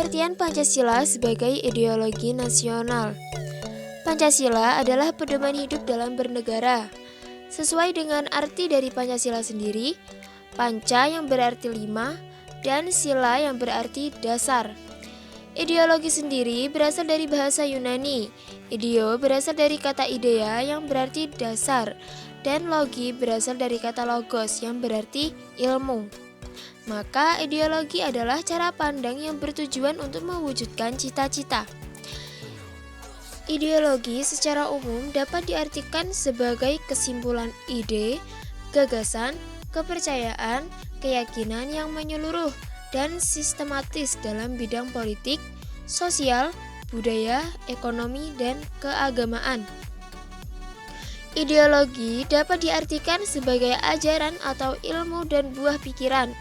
Pengertian Pancasila sebagai ideologi nasional. Pancasila adalah pedoman hidup dalam bernegara. Sesuai dengan arti dari Pancasila sendiri, panca yang berarti 5 dan sila yang berarti dasar. Ideologi sendiri berasal dari bahasa Yunani. Ideo berasal dari kata idea yang berarti dasar, dan logi berasal dari kata logos yang berarti ilmu. Maka ideologi adalah cara pandang yang bertujuan untuk mewujudkan cita-cita. Ideologi secara umum dapat diartikan sebagai kesimpulan ide, gagasan, kepercayaan, keyakinan yang menyeluruh dan sistematis dalam bidang politik, sosial, budaya, ekonomi, dan keagamaan. Ideologi dapat diartikan sebagai ajaran atau ilmu dan buah pikiran.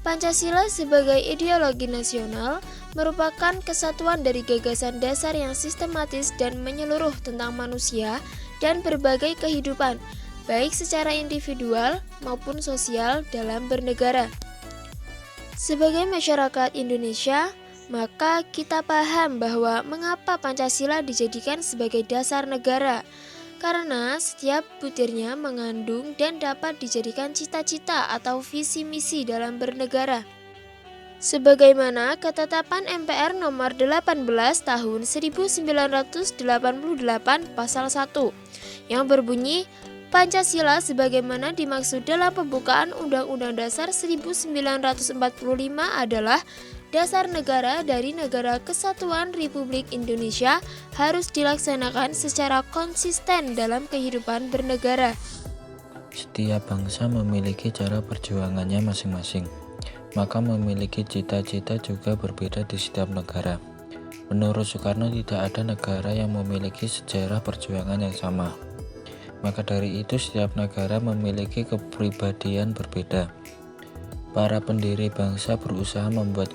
Pancasila sebagai ideologi nasional merupakan kesatuan dari gagasan dasar yang sistematis dan menyeluruh tentang manusia dan berbagai kehidupan, baik secara individual maupun sosial dalam bernegara. Sebagai masyarakat Indonesia, maka kita paham bahwa mengapa Pancasila dijadikan sebagai dasar negara, karena setiap butirnya mengandung dan dapat dijadikan cita-cita atau visi misi dalam bernegara. Sebagaimana ketetapan MPR nomor 18 tahun 1988 pasal 1 yang berbunyi Pancasila sebagaimana dimaksud dalam pembukaan Undang-Undang Dasar 1945 adalah dasar negara dari Negara Kesatuan Republik Indonesia harus dilaksanakan secara konsisten dalam kehidupan bernegara. Setiap bangsa memiliki cara perjuangannya masing-masing, maka memiliki cita-cita juga berbeda di setiap negara. Menurut Soekarno tidak ada negara yang memiliki sejarah perjuangan yang sama. Maka dari itu setiap negara memiliki kepribadian berbeda. Para pendiri bangsa berusaha membuat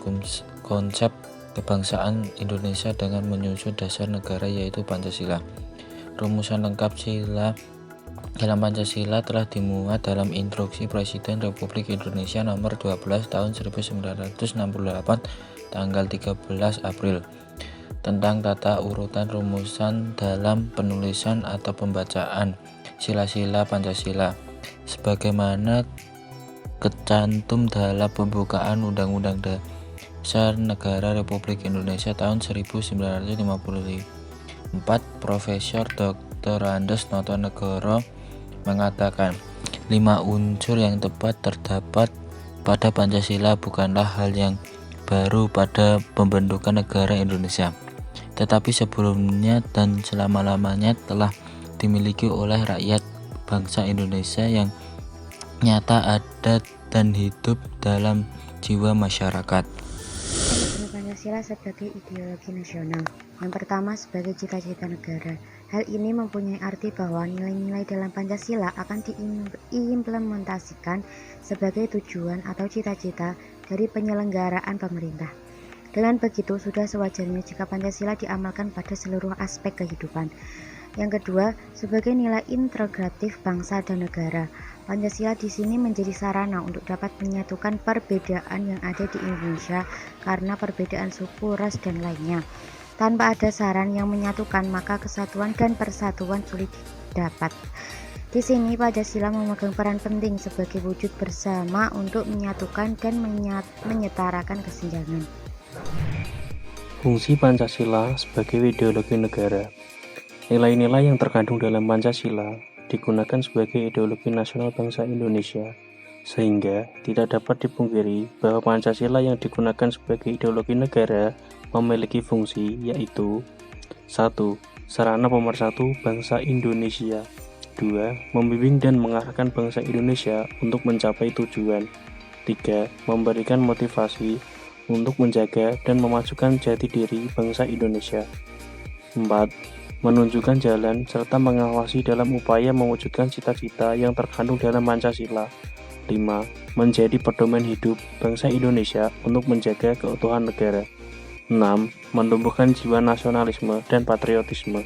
konsep kebangsaan Indonesia dengan menyusun dasar negara yaitu Pancasila. Rumusan lengkap sila dalam Pancasila telah dimuat dalam Instruksi Presiden Republik Indonesia nomor 12 tahun 1968 tanggal 13 April tentang tata urutan rumusan dalam penulisan atau pembacaan sila-sila Pancasila sebagaimana kecantum dalam pembukaan Undang-Undang Dasar Negara Republik Indonesia tahun 1945. Profesor Dr. Andes Notonegoro mengatakan 5 unsur yang tepat terdapat pada Pancasila bukanlah hal yang baru pada pembentukan negara Indonesia, tetapi sebelumnya dan selama-lamanya telah dimiliki oleh rakyat bangsa Indonesia yang nyata ada dan hidup dalam jiwa masyarakat. Pancasila sebagai ideologi nasional. Yang pertama sebagai cita-cita negara. Hal ini mempunyai arti bahwa nilai-nilai dalam Pancasila akan diimplementasikan sebagai tujuan atau cita-cita dari penyelenggaraan pemerintah. Dengan begitu, sudah sewajarnya jika Pancasila diamalkan pada seluruh aspek kehidupan. Yang kedua, sebagai nilai integratif bangsa dan negara. Pancasila di sini menjadi sarana untuk dapat menyatukan perbedaan yang ada di Indonesia karena perbedaan suku, ras, dan lainnya. Tanpa ada saran yang menyatukan, maka kesatuan dan persatuan sulit didapat. Di sini Pancasila memegang peran penting sebagai wujud bersama untuk menyatukan dan menyetarakan kesenjangan. Fungsi Pancasila sebagai ideologi negara. Nilai-nilai yang terkandung dalam Pancasila digunakan sebagai ideologi nasional bangsa Indonesia, sehingga tidak dapat dipungkiri bahwa Pancasila yang digunakan sebagai ideologi negara memiliki fungsi yaitu 1. Sarana pemersatu bangsa Indonesia. 2. Membimbing dan mengarahkan bangsa Indonesia untuk mencapai tujuan. 3. Memberikan motivasi untuk menjaga dan memajukan jati diri bangsa Indonesia. 4. Menunjukkan jalan serta mengawasi dalam upaya mewujudkan cita-cita yang terkandung dalam Pancasila. 5. Menjadi pedoman hidup bangsa Indonesia untuk menjaga keutuhan negara. 6. Menumbuhkan jiwa nasionalisme dan patriotisme.